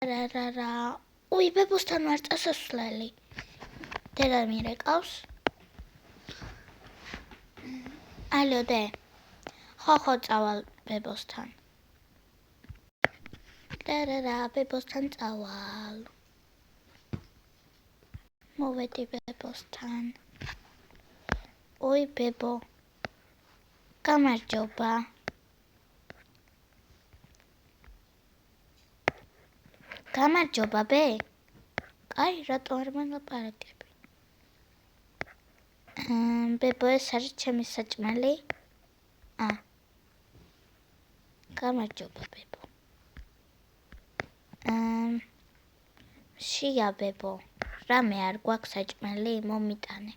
რა. უი, ბებოსთან ვარ წასასვლელი. დედა მირეკავს. ალო, დე. ხო, წავალ ბებოსთან. რა, ბებოსთან წავალ. მოვედი ბებოსთან. უი, ბებო. გამარჯობა. გამარჯობა, ბე. აი, რატო არ მოლაპარაკები? ბებო, ეს არის ჩემი საჭმელი? გამარჯობა, ბებო. შია, ბებო. რამე არ გვაქვს საჭმელი, მომიტანე.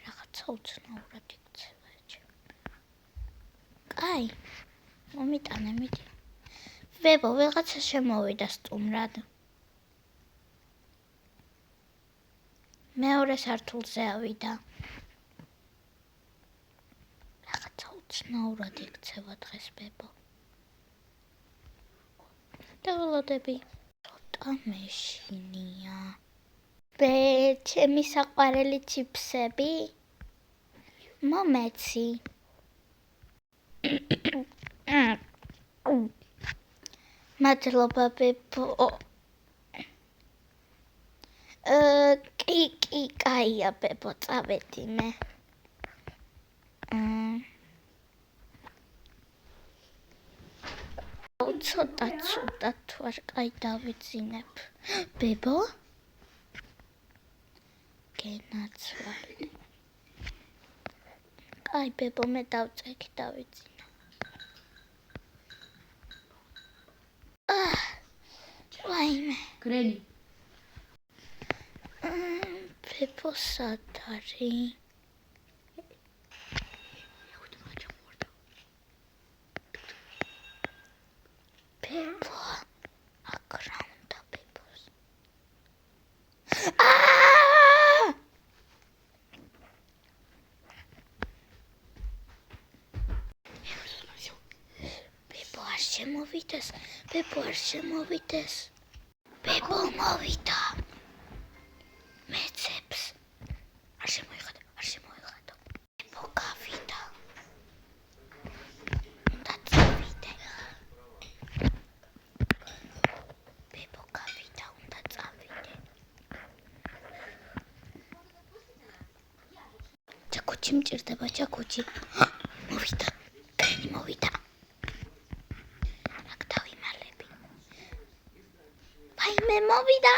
რაღაცა უცნაურად იქცევა ჩემ. კაი, მომიტანე, მიდი. ბებო, ვიღაცა შემოვიდა სტუმრად. მეორე სართულზე ავიდა. რაღაცა უცნაურად იქცევა დღეს, ბებო. დაველოდები. ცოტა მეშინია. ბე, ჩემი საყვარელი ჩიფსები? მომეცი. მადლობა, ბებო. კი, კაია, ბებო, წავედი მე. ცოტა თუ არ კაი დავიძინებ. ბებო? გენაცვალე. კაი, ბებო, მე დავწექი დავიძინო. ვაიმე. გრენი. ბებო, სად არის? ბებო, აქ რა უნდა ბებოს? ბებო, არ შემოვიდეს. ბებო, მოვიდა. მეცებს. არ შემოიღადო. ბებო, გავიდა. უნდა წავიდე. ბებო, გავიდა, უნდა წავიდე. ჯაკუჩი მჭირდება, ჯაკუჩი. მოვიდა. გრენი მოვიდა. აქ დავიმალები. ვაიმე, მოვიდა.